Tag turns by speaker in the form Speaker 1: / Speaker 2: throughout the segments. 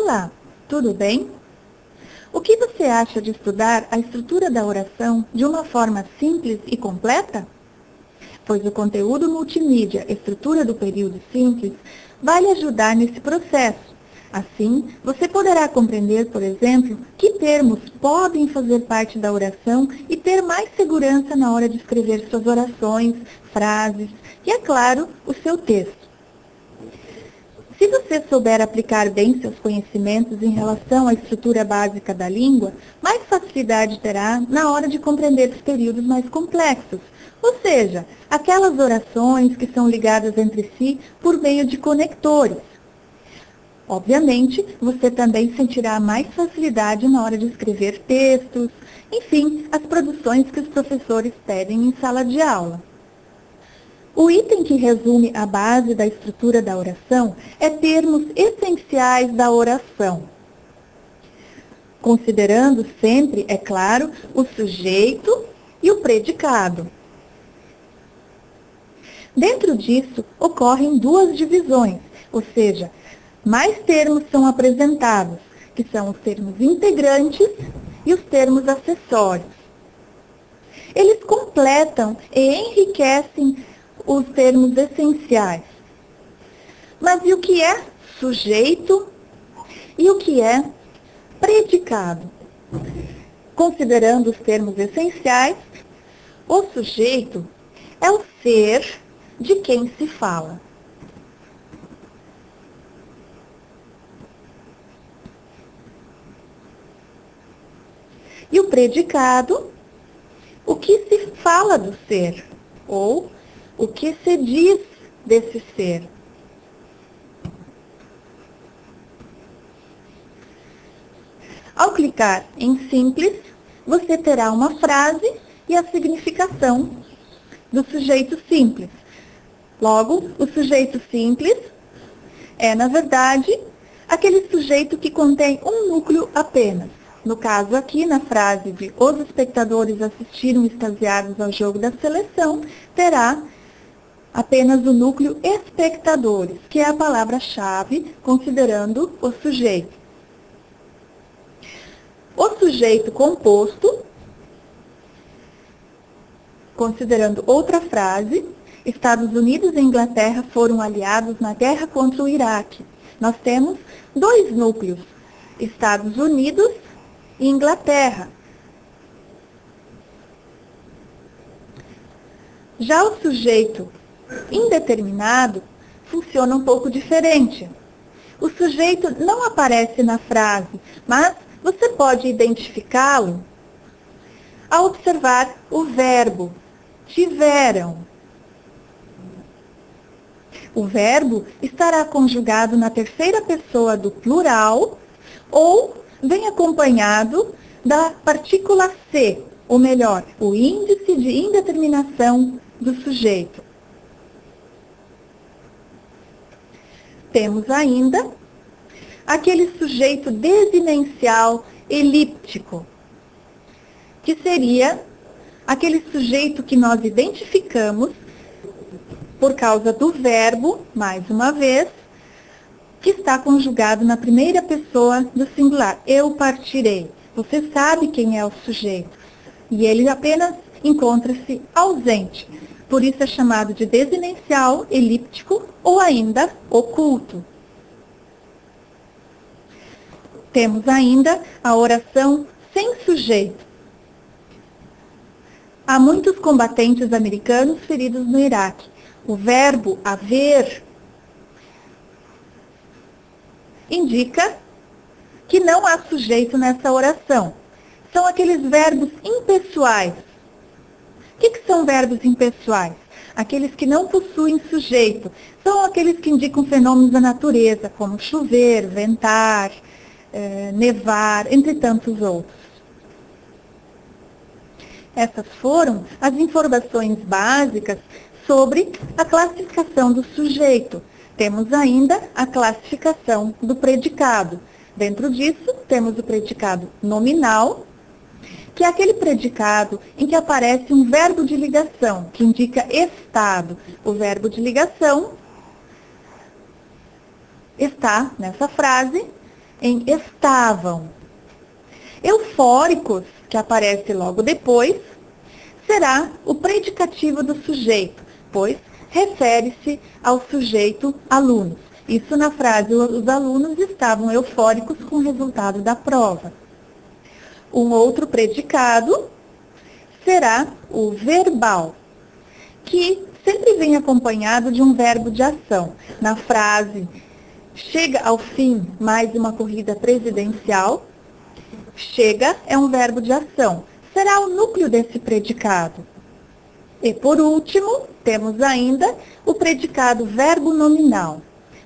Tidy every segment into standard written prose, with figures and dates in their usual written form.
Speaker 1: Olá, tudo bem? O que você acha de estudar a estrutura da oração de uma forma simples e completa? Pois o conteúdo multimídia Estrutura do Período Simples vai lhe ajudar nesse processo. Assim, você poderá compreender, por exemplo, que termos podem fazer parte da oração e ter mais segurança na hora de escrever suas orações, frases e, é claro, o seu texto. Se você souber aplicar bem seus conhecimentos em relação à estrutura básica da língua, mais facilidade terá na hora de compreender os períodos mais complexos, ou seja, aquelas orações que são ligadas entre si por meio de conectores. Obviamente, você também sentirá mais facilidade na hora de escrever textos, enfim, as produções que os professores pedem em sala de aula. O item que resume a base da estrutura da oração é termos essenciais da oração, considerando sempre, é claro, o sujeito e o predicado. Dentro disso, ocorrem duas divisões, ou seja, mais termos são apresentados, que são os termos integrantes e os termos acessórios. Eles completam e enriquecem os termos essenciais. Mas e o que é sujeito e o que é predicado? Considerando os termos essenciais, o sujeito é o ser de quem se fala. E o predicado, o que se fala do ser, ou o que se diz desse ser. Ao clicar em simples, você terá uma frase e a significação do sujeito simples. Logo, o sujeito simples é, na verdade, aquele sujeito que contém um núcleo apenas. No caso aqui, na frase de os espectadores assistiram extasiados ao jogo da seleção, terá apenas o núcleo espectadores, que é a palavra-chave, considerando o sujeito. O sujeito composto, considerando outra frase, Estados Unidos e Inglaterra foram aliados na guerra contra o Iraque. Nós temos dois núcleos, Estados Unidos e Inglaterra. Já o sujeito indeterminado funciona um pouco diferente. O sujeito não aparece na frase, mas você pode identificá-lo ao observar o verbo tiveram. O verbo estará conjugado na terceira pessoa do plural ou vem acompanhado da partícula se, ou melhor, o índice de indeterminação do sujeito. Temos ainda aquele sujeito desinencial elíptico, que seria aquele sujeito que nós identificamos por causa do verbo, mais uma vez, que está conjugado na primeira pessoa do singular. Eu partirei. Você sabe quem é o sujeito. E ele apenas encontra-se ausente. Por isso é chamado de desinencial elíptico ou ainda oculto. Temos ainda a oração sem sujeito. Há muitos combatentes americanos feridos no Iraque. O verbo haver indica que não há sujeito nessa oração. São aqueles verbos impessoais. O que são verbos impessoais? Aqueles que não possuem sujeito. São aqueles que indicam fenômenos da natureza, como chover, ventar, nevar, entre tantos outros. Essas foram as informações básicas sobre a classificação do sujeito. Temos ainda a classificação do predicado. Dentro disso, temos o predicado nominal, que é aquele predicado em que aparece um verbo de ligação, que indica estado. O verbo de ligação está nessa frase em estavam. Eufóricos, que aparece logo depois, será o predicativo do sujeito, pois refere-se ao sujeito alunos. Isso na frase, os alunos estavam eufóricos com o resultado da prova. Um outro predicado será o verbal, que sempre vem acompanhado de um verbo de ação. Na frase, chega ao fim mais uma corrida presidencial, chega é um verbo de ação. Será o núcleo desse predicado. E por último, temos ainda o predicado verbo nominal.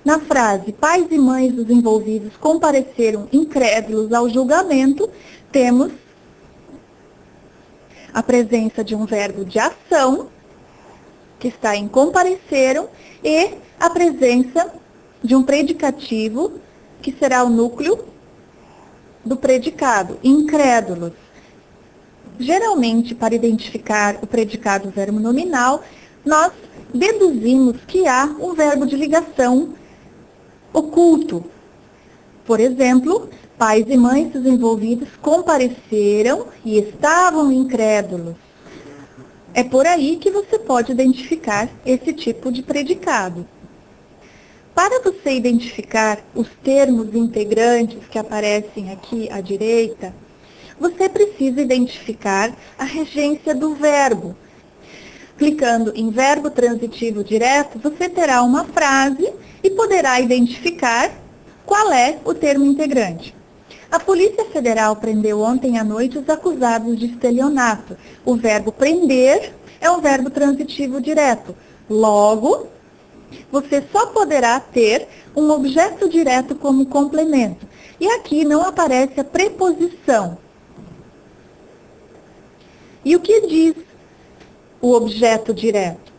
Speaker 1: Na frase, pais e mães dos envolvidos compareceram incrédulos ao julgamento, temos a presença de um verbo de ação, que está em compareceram, e a presença de um predicativo, que será o núcleo do predicado, incrédulos. Geralmente, para identificar o predicado verbo nominal, nós deduzimos que há um verbo de ligação oculto. Por exemplo, pais e mães dos envolvidos compareceram e estavam incrédulos. É por aí que você pode identificar esse tipo de predicado. Para você identificar os termos integrantes que aparecem aqui à direita, você precisa identificar a regência do verbo. Clicando em verbo transitivo direto, você terá uma frase e poderá identificar qual é o termo integrante. A Polícia Federal prendeu ontem à noite os acusados de estelionato. O verbo prender é um verbo transitivo direto. Logo, você só poderá ter um objeto direto como complemento. E aqui não aparece a preposição. E o que diz o objeto direto?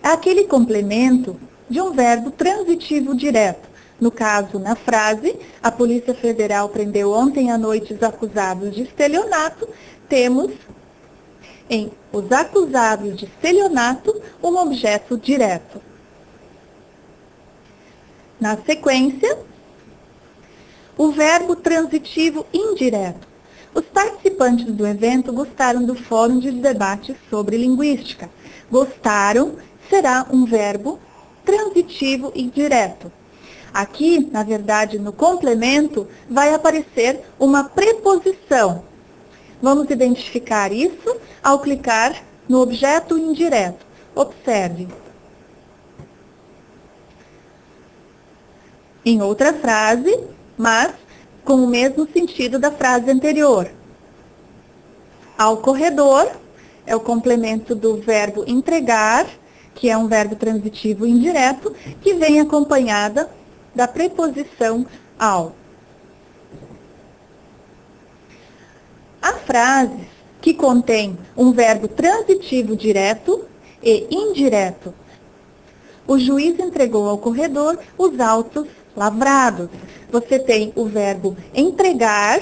Speaker 1: É aquele complemento de um verbo transitivo direto. No caso, na frase, a Polícia Federal prendeu ontem à noite os acusados de estelionato, temos em os acusados de estelionato um objeto direto. Na sequência, o verbo transitivo indireto. Os participantes do evento gostaram do fórum de debate sobre linguística. Gostaram será um verbo transitivo indireto. Aqui, na verdade, no complemento, vai aparecer uma preposição. Vamos identificar isso ao clicar no objeto indireto. Observe. Em outra frase, mas com o mesmo sentido da frase anterior. Ao corredor é o complemento do verbo entregar, que é um verbo transitivo indireto, que vem acompanhada da preposição ao. Há frases que contêm um verbo transitivo direto e indireto. O juiz entregou ao corredor os autos lavrados. Você tem o verbo entregar,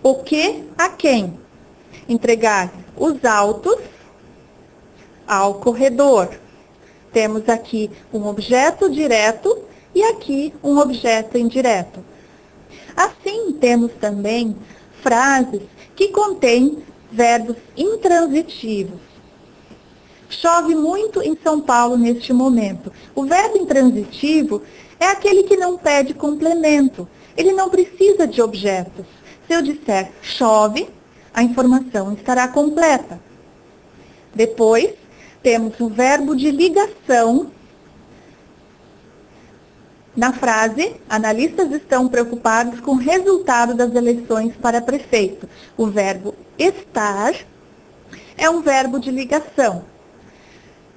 Speaker 1: o que a quem? Entregar os autos ao corredor. Temos aqui um objeto direto e aqui um objeto indireto. Assim, temos também frases que contêm verbos intransitivos. Chove muito em São Paulo neste momento. O verbo intransitivo é aquele que não pede complemento. Ele não precisa de objetos. Se eu disser chove, a informação estará completa. Depois, temos o verbo de ligação. Na frase, analistas estão preocupados com o resultado das eleições para prefeito. O verbo estar é um verbo de ligação.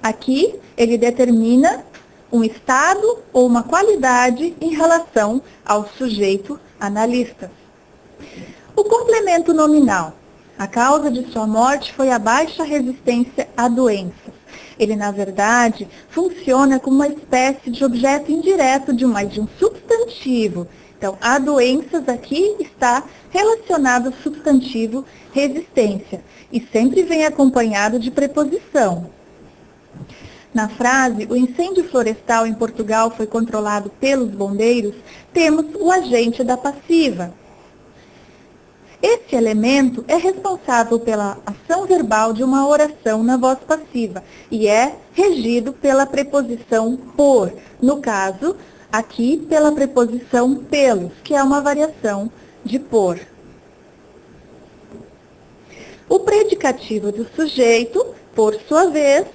Speaker 1: Aqui, ele determina um estado ou uma qualidade em relação ao sujeito analista. O complemento nominal. A causa de sua morte foi a baixa resistência a doenças. Ele, na verdade, funciona como uma espécie de objeto indireto de um substantivo. Então, a doenças aqui está relacionado ao substantivo resistência e sempre vem acompanhado de preposição. Na frase, o incêndio florestal em Portugal foi controlado pelos bombeiros, temos o agente da passiva. Este elemento é responsável pela ação verbal de uma oração na voz passiva e é regido pela preposição por, no caso, aqui pela preposição pelos, que é uma variação de por. O predicativo do sujeito, por sua vez,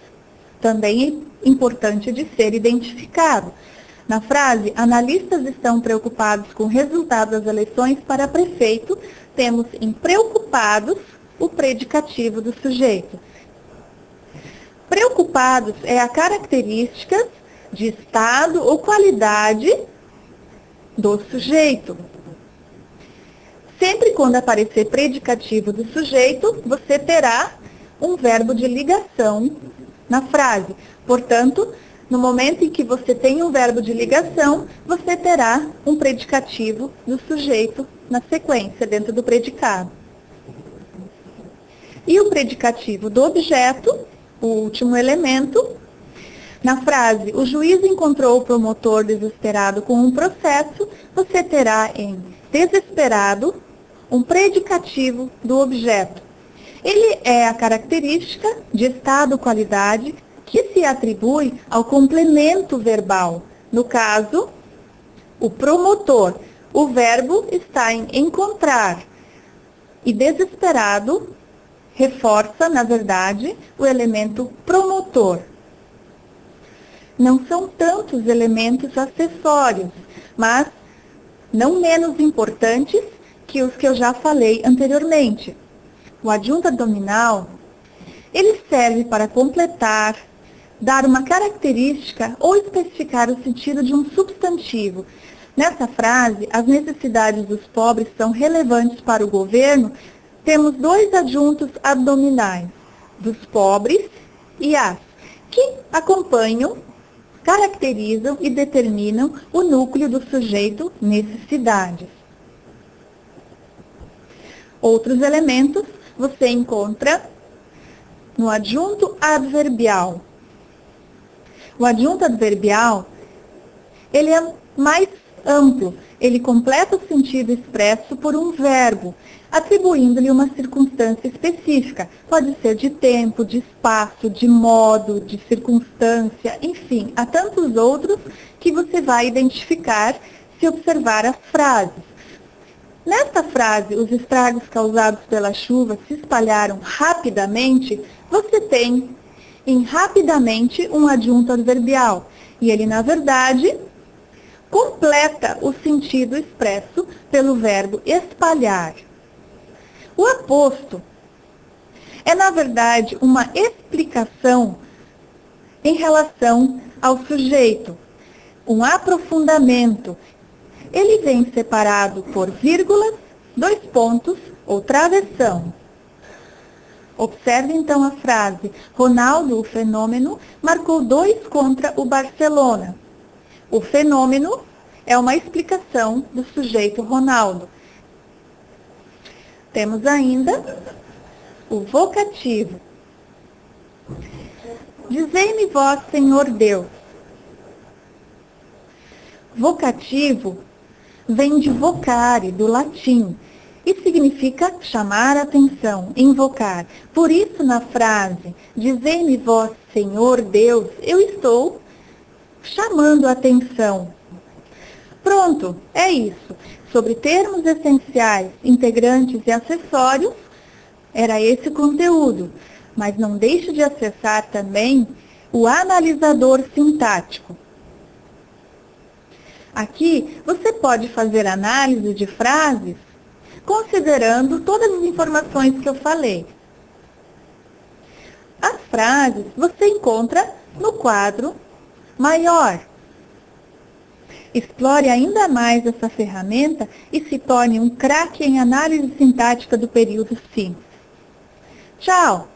Speaker 1: também é importante de ser identificado. Na frase, analistas estão preocupados com o resultado das eleições para prefeito, temos em preocupados o predicativo do sujeito. Preocupados é a característica de estado ou qualidade do sujeito. Sempre quando aparecer predicativo do sujeito, você terá um verbo de ligação na frase. Portanto, no momento em que você tem um verbo de ligação, você terá um predicativo do sujeito na sequência, dentro do predicado. E o predicativo do objeto, o último elemento, na frase, o juiz encontrou o promotor desesperado com um processo, você terá em desesperado um predicativo do objeto. Ele é a característica de estado, qualidade, que se atribui ao complemento verbal. No caso, o promotor. O verbo está em encontrar. E desesperado reforça, na verdade, o elemento promotor. Não são tantos elementos acessórios, mas não menos importantes que os que eu já falei anteriormente. O adjunto adnominal, ele serve para completar, dar uma característica ou especificar o sentido de um substantivo. Nessa frase, as necessidades dos pobres são relevantes para o governo. Temos dois adjuntos adnominais, dos pobres e as, que acompanham, caracterizam e determinam o núcleo do sujeito necessidades. Outros elementos você encontra no adjunto adverbial. O adjunto adverbial, ele é mais amplo, ele completa o sentido expresso por um verbo, atribuindo-lhe uma circunstância específica. Pode ser de tempo, de espaço, de modo, de circunstância, enfim, há tantos outros que você vai identificar se observar as frases. Nesta frase, os estragos causados pela chuva se espalharam rapidamente, você tem em rapidamente um adjunto adverbial. E ele, na verdade, completa o sentido expresso pelo verbo espalhar. O aposto é, na verdade, uma explicação em relação ao sujeito, um aprofundamento. Ele vem separado por vírgulas, dois pontos ou travessão. Observe então a frase: Ronaldo, o fenômeno, marcou 2 contra o Barcelona. O fenômeno é uma explicação do sujeito Ronaldo. Temos ainda o vocativo. Dizei-me vós, Senhor Deus. Vocativo vem de vocare, do latim, e significa chamar a atenção, invocar. Por isso, na frase, dizei-me vós, Senhor Deus, eu estou chamando a atenção. Pronto, é isso. Sobre termos essenciais, integrantes e acessórios, era esse o conteúdo. Mas não deixe de acessar também o analisador sintático. Aqui, você pode fazer análise de frases considerando todas as informações que eu falei. As frases você encontra no quadro maior. Explore ainda mais essa ferramenta e se torne um craque em análise sintática do período simples. Tchau!